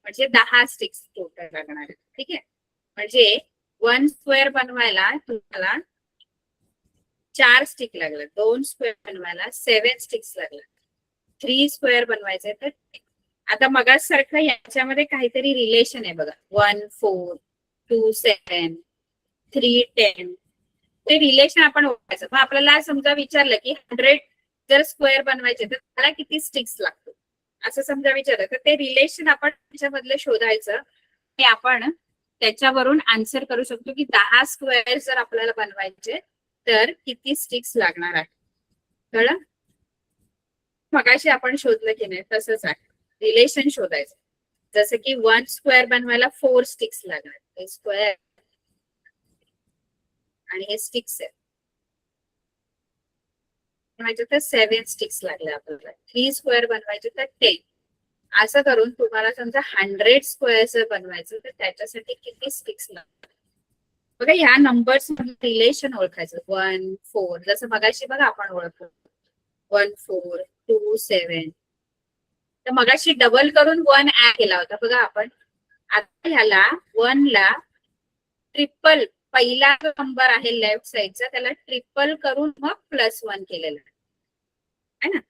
Speaker 2: म्हणजे 10 स्टिक्स टोटल लागणार. ठीक आहे, म्हणजे 1 स्क्वेअर बनवायला तुम्हाला 4 स्टिक लागले, 2 स्क्वेअर बनवायला 7 स्टिक्स लागले, 3 स्क्वेअर बनवायचे तर. आता मगासारखं याच्यामध्ये काहीतरी रिलेशन आहे बघा, 1 4 2 7 3 10 ते रिलेशन आपण ओळखायचं. मग आपल्याला समजा विचारलं की 100 जर स्क्वेअर बनवायचे तर त्याला किती स्टिक्स लागतो असं समजा विचारलं तर ते रिलेशन आपण त्याच्यामधलं शोधायचं आणि आपण त्याच्यावरून आन्सर करू शकतो की 10 स्क्वेअर जर आपल्याला बनवायचे तर किती स्टिक्स लागणार आहे. कळलं? मगाशी आपण शोधलं की नाही तसंच आहे. रिलेशन शोधायचं. जसं की 1 स्क्वेअर बनवायला 4 स्टिक्स लागणार. हे स्क्वेअर आणि हे स्टिक्स आहे. बनवायचे तर 7 स्टिक्स लागले आपल्याला. 3 स्क्वेअर बनवायचे तर 10. असं करून तुम्हाला समजा 100 स्क्वेअर जर बनवायचं तर त्याच्यासाठी किती स्टिक्स लागतात. बघा ह्या नंबर्स मध्ये रिलेशन ओळखायचं. 1 4 जसं मगाशी बघा आपण ओळखलो 1 4 2 7. तर मगाशी डबल करून 1 ऍड केला होता बघा आपण. आता ह्याला 1 ला ट्रिपल पहिला जो नंबर आहे लेफ्ट साइडचा त्याला ट्रिपल करून मग +1 केलेला आहे ना.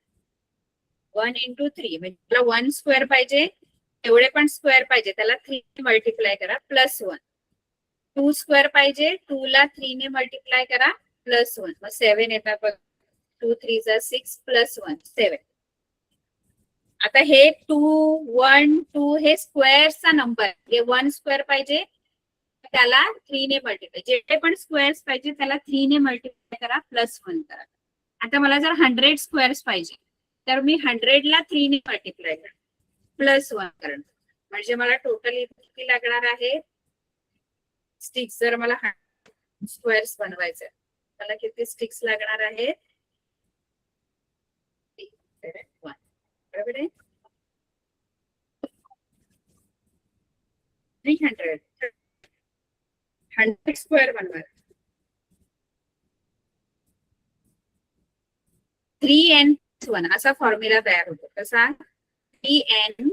Speaker 2: 1 into 3 म्हणजे त्याला 1 स्क्वेअर पाहिजे एवढे पण स्क्वेअर पाहिजे त्याला 3 मल्टिप्लाय करा +1. 2 स्क्वेअर पाहिजे 2 ला 3 ने मल्टिप्लाय करा +1. मग 7 येतात बघ. 2 3 6 +1 7. आता हे 2 1 2 हे स्क्वेअरचा नंबर. हे 1 स्क्वेअर पाहिजे त्याला 3 ने मल्टिप्लाय. जे पण स्क्वेअर्स पाहिजे त्याला 3 ने मल्टिप्लाय करा +1 करा. आता मला जर 100 स्क्वेअर्स पाहिजे तर मी 100 ला 3 ने मल्टिप्लाय करा +1 करणार. म्हणजे मला टोटल किती लागणार आहे स्टिक्स. जर मला 100 स्क्वेअर्स बनवायचे मला किती स्टिक्स लागणार आहे 1 बरोबर आहे. 300 100 स्क्वेअर बनवा. 3n+1 असा फॉर्म्युला तयार होतो. कसा 3n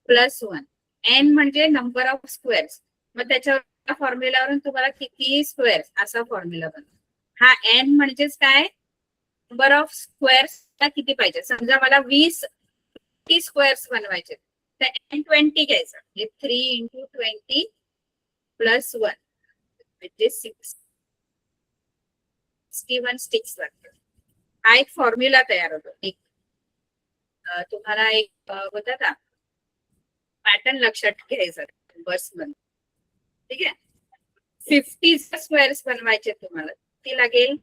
Speaker 2: + 1. n म्हणजे नंबर ऑफ स्क्वेअर्स. मग त्याच्या फॉर्म्युलावरून तुम्हाला किती स्क्वेअर्स असा फॉर्म्युला बनतो. हा n म्हणजेच काय नंबर ऑफ स्क्वेअर्स किती पाहिजे. समजा मला 20 स्क्वेअर्स बनवायचे तर n20 घ्यायचं. म्हणजे 3 × 20 + 1 म्हणजे 61 स्टिक्स लागतात. हा एक फॉर्म्युला तयार होतो. एक तुम्हाला एक होता का पॅटर्न लक्षात घ्यायचा नंबर्स मध्ये. ठीक आहे. 50 स्क्वेअर्स बनवायचे तुम्हाला किती लागेल.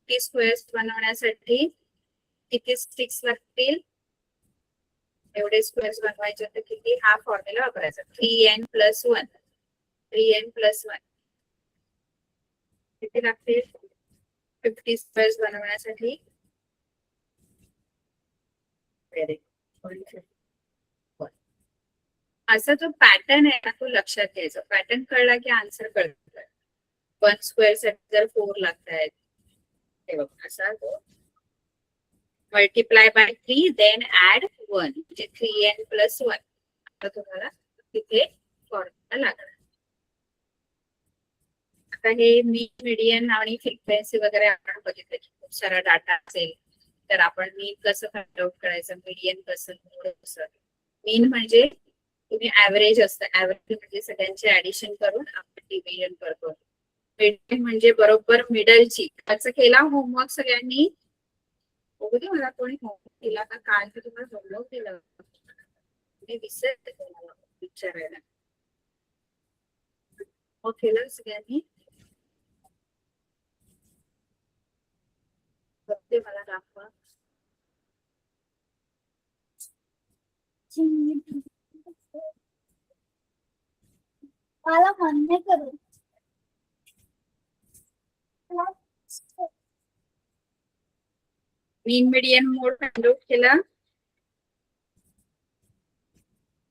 Speaker 2: 50 स्क्वेअर्स बनवण्यासाठी किती स्टिक्स लागतील. एवढे स्क्वेअर्स बनवायचे तर किती हा फॉर्म्युला वापरायचा. 3n + 1 3n + 1 किती लागतील 50 स्क्वेअर्स बनवण्यासाठी. असा जो पॅटर्न आहे ना तो लक्षात घ्यायचा. पॅटर्न कळला की आन्सर कळत. 1 स्क्वेअर साठी जर 4 लागत आहेत ते बघ असा तो मल्टिप्लाय बाय 3 देन ऍड 1 म्हणजे 3n + 1. आता तुम्हाला तिथे फॉर्म्युला लागणार. आता हे मीन मीडियन आणि फ्रिक्वेन्सी वगैरे आपण बघितलं की खूप सारा डाटा असेल तर आपण मीन कसं फाइंड आउट करायचं मीडियन कसं मीन म्हणजे तुम्ही ऍव्हरेज असतं. ऍव्हरेज म्हणजे सगळ्यांचे ऍडिशन करून आपण डिव्हिजन करतो. मीडियन म्हणजे बरोबर मिडलची. असं केला होमवर्क सगळ्यांनी. बघू दे मला कोणी होमवर्क केला का काल तर तुम्हाला होमवर्क दिलं मी विसरते तुम्हाला विचारायला. हो केलं सगळ्यांनी. बघते मला दाखवा.
Speaker 3: मला फोन नाही करू.
Speaker 2: मीन मीडियन मोड फाइंड आउट केला.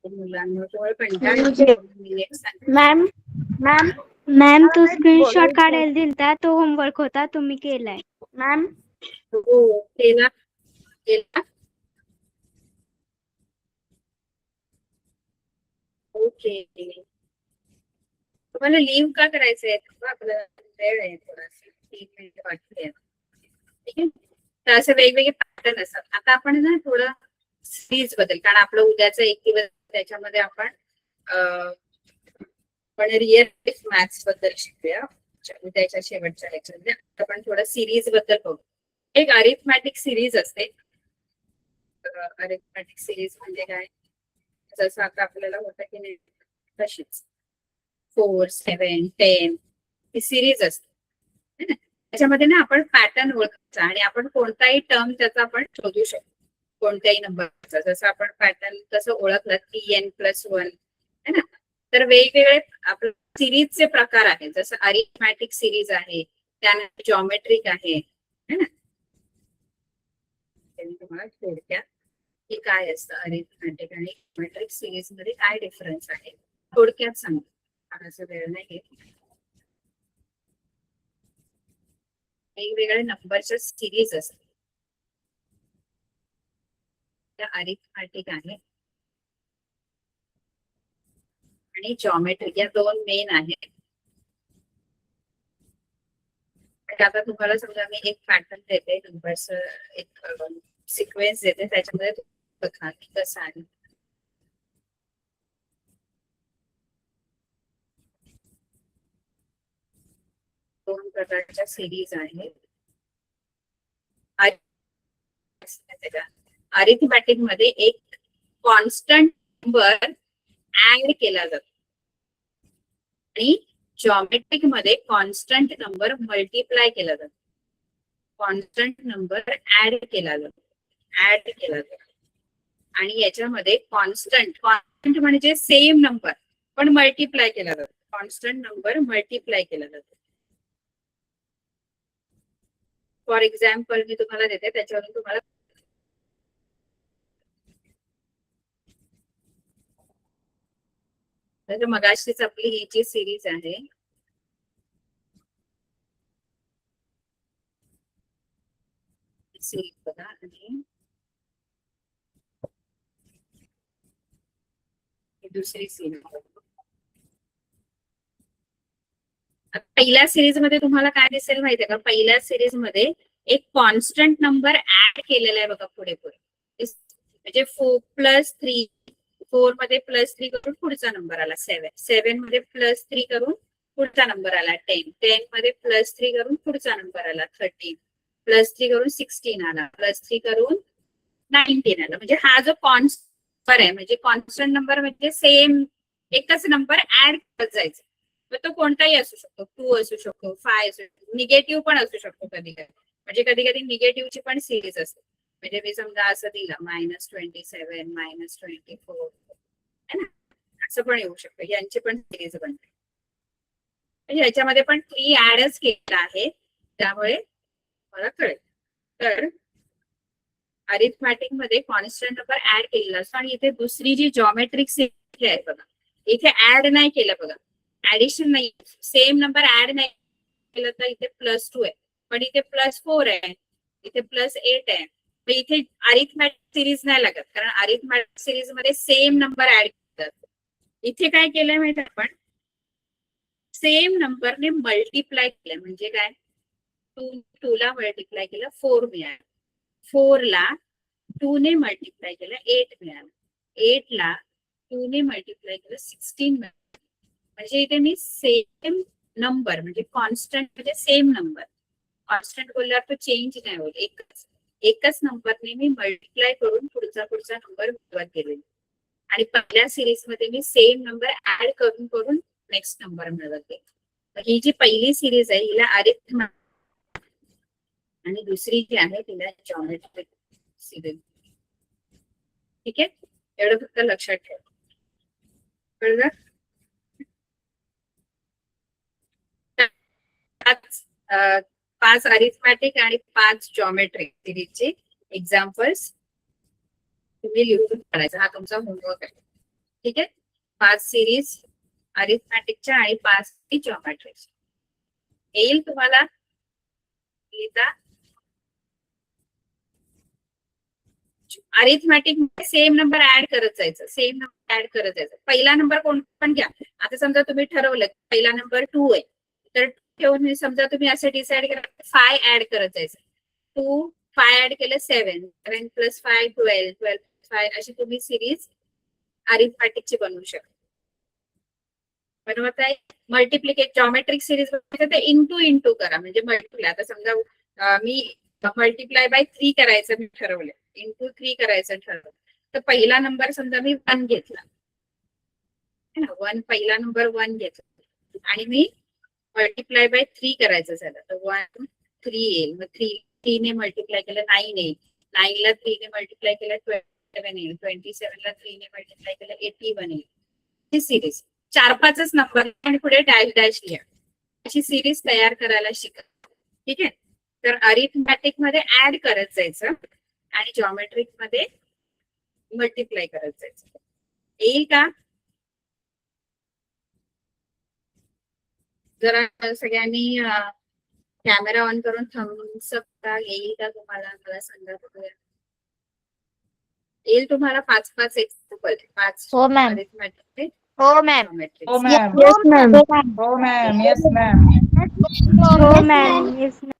Speaker 2: मुलांना जवळ
Speaker 3: मॅम मॅम मॅम तू स्क्रीनशॉट काढायला दिलता तो होमवर्क होता तुम्ही केलाय. मॅम
Speaker 2: हो केला केला. ओके तुम्हाला लिव्ह का करायचंय आपलं वेळ आहे थोडासा 3 मिनिट वाटते. ठीक आहे. तर असे वेगवेगळे पॅटर्न असतात. आता आपण ना थोडं सिरीज बद्दल कारण आपलं उद्याचं एक दिवस त्याच्यामध्ये आपण पण रिअल लाईफ मॅथ्स बद्दल शिकूया उद्याच्या शेवटच्या लेक्चरमध्ये. आपण थोडं सिरीज बद्दल बघू. एक अरिथमॅटिक सिरीज असते. अरिथमॅटिक सिरीज म्हणजे काय, जसं आता आपल्याला होतं की नाही तशीच 4, 7, 10 ही सिरीज असते है ना. त्याच्यामध्ये ना आपण पॅटर्न ओळखायचा आणि आपण कोणताही टर्म त्याचा आपण शोधू शकतो कोणत्याही नंबरचा. जसं आपण पॅटर्न कसं ओळखलं की n+1 है ना. तर वेगवेगळे आपल्या सिरीजचे प्रकार आहेत. जसं अरिथमॅटिक सिरीज आहे, त्यानंतर जॉमेट्रिक आहे है ना. तुम्हाला थोडक्यात की काय असतं अरिथमॅटिक आणि जॉमेट्रिक सिरीज मध्ये काय डिफरन्स आहे थोडक्यात सांगतो. फारसा वेळ नाही घेत. वेगवेगळ्या नंबरच्या सिरीज असतात त्या अरिथमॅटिक आहे आणि जॉमेट्रिक या दोन मेन आहेत. आता तुम्हाला समजा मी एक पॅटर्न देते, नंबर्स एक सिक्वेन्स देते, त्याच्यामध्ये बघा की कसं आहे. दोन प्रकारच्या सिरीज आहेत. अरिथमॅटिक मध्ये एक कॉन्स्टंट नंबर ऍड केला जातो आणि जॉमेट्रिक मध्ये कॉन्स्टंट नंबर मल्टिप्लाय केला जातो. कॉन्स्टंट नंबर ऍड केला जातो आणि याच्यामध्ये कॉन्स्टंट म्हणजे सेम नंबर पण मल्टिप्लाय केला जातो. कॉन्स्टंट नंबर मल्टिप्लाय केला जातो. फॉर एक्झाम्पल मी तुम्हाला देते, त्याच्यावरून तुम्हाला मगाशीच आपली ही जी सिरीज आहे सिरीज बघा आणि दुसरी सिरीज. पहिल्या सिरीज मध्ये तुम्हाला काय दिसेल माहितीये का, पहिल्या सिरीज मध्ये एक कॉन्स्टंट नंबर ऍड केलेला आहे बघा पुढे म्हणजे 4+3 4 मध्ये +3 करून पुढचा नंबर आला 7, 7 मध्ये +3 करून पुढचा नंबर आला 10, 10 मध्ये +3 करून पुढचा नंबर आला 13, +3 करून 16 आला, +3 करून 19 आला. म्हणजे हा जो कॉन्स्टंट आहे म्हणजे कॉन्स्टंट नंबर म्हणजे सेम एकच नंबर ऍड करत जायचा. तो कोणताही असू शकतो, 2 असू शकतो, 5 असू शकतो, निगेटिव्ह पण असू शकतो कधी कधी. म्हणजे कधी कधी निगेटिव्हची पण सिरीज असते. म्हणजे मी समजा असं दिलं -27 -24 है ना, असं पण येऊ शकतं. यांची पण सिरीज बनते. म्हणजे याच्यामध्ये पण 3 ऍडच केलेला आहे, त्यामुळे मला कळेल. तर अरिथमॅटिक मध्ये कॉन्स्टंट नंबर ऍड केलेला असतो आणि इथे दुसरी जी जॉमेट्रिक सिरीज आहे बघा, इथे ऍड नाही केलं बघा, ऍडिशन नाही, सेम नंबर ऍड नाही केलं तर इथे +2 आहे, पण इथे +4 आहे, इथे +8 आहे. इथे अरिथमॅटिक सिरीज नाही लागत, कारण अरिथमॅटिक सिरीज मध्ये सेम नंबर ऍड करतात. इथे काय केलंय माहिती आपण, सेम नंबरने मल्टिप्लाय केलं. म्हणजे काय, 2 ला मल्टिप्लाय केलं 4 मिळालं, 4 ला 2 ने मल्टिप्लाय केलं 8 मिळालं, 8 ला 2 ने मल्टिप्लाय केलं 16 मिळालं. म्हणजे इथे मी सेम नंबर म्हणजे कॉन्स्टंट म्हणजे सेम नंबर, कॉन्स्टंट बोलल्यावर तो चेंज नाही होत, एकच नंबरने मी मल्टिप्लाय करून पुढचा नंबर मिळवत गेले. आणि पहिल्या सिरीज मध्ये मी सेम नंबर ऍड करून करून नेक्स्ट नंबर मिळवत गेले. ही जी पहिली सिरीज आहे हिला अरिथमॅटिक आणि दुसरी जी आहे तिला जॉमेट्रिक सिरीज. ठीक आहे, एवढं फक्त लक्षात ठेवा. कळलं? 5 अरिथमॅटिक आणि 5 जॉमेट्रिक सिरीजचे एक्झाम्पल्स तुम्ही लिहून काढायचा. हा तुमचा होमवर्क आहे. ठीक आहे, 5 सिरीज अरिथमॅटिकच्या आणि 5 जॉमेट्रिकच्या येईल तुम्हाला लिहिता. अरिथमॅटिक मध्ये सेम नंबर ऍड करत जायचं, सेम नंबर ऍड करत जायचं. पहिला नंबर कोण पण घ्या. आता समजा तुम्ही ठरवलं पहिला नंबर 2 आहे, तर ठेवून समजा तुम्ही असं डिसाइड करा 5 ऍड करत जायचं. 2 5 ऍड केलं 7, 7 + 5 12, 12 + 5 अशी तुम्ही सिरीज अरिथमॅटिकची बनवू शकता. बनवत आहे. मल्टिप्लिकेट जॉमेट्रिक सिरीज ते इंटू करा म्हणजे मल्टिप्लाय. आता समजा मी मल्टिप्लाय बाय 3 करायचं मी ठरवलं, इंटू 3 करायचं ठरवलं, तर पहिला नंबर समजा मी 1 घेतला, 1 पहिला नंबर 1 घेतला आणि मी मल्टिप्लाय बाय 3 करायचं झालं तर 1 3 येईल. मग 3 ने मल्टिप्लाय केलं 9 येईल, 9 ला 3 ने मल्टिप्लाय केलं 27 येईल, 27 ला 3 ने मल्टिप्लाय केलं 81 येईल. ही सिरीज 4-5च नंबर आणि पुढे डॅश डॅश लिहा. अशी सिरीज तयार करायला शिका. ठीक आहे. तर अरिथमॅटिक मध्ये ऍड करत जायचं आणि जॉमेट्रिक मध्ये मल्टिप्लाय करत जायचं. येईल का? जरा सगळ्यांनी कॅमेरा ऑन करून थांबू शकता. येईल का तुम्हाला? मला सांगा बघूया. येईल तुम्हाला 5-5 एक्झाम्पल? 5
Speaker 4: हो मॅम.
Speaker 2: अरिथमॅटिक
Speaker 4: हो मॅम.
Speaker 2: जॉमेट्रिक.
Speaker 5: हो मॅम.
Speaker 3: Yes, ma'am.
Speaker 5: हो मॅम. Yes ma'am.
Speaker 3: हो मॅम. Yes ma'am.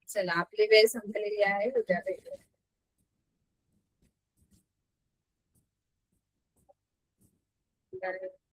Speaker 2: चला आपली वेळ संपलेली आहे. उद्या भेटूया.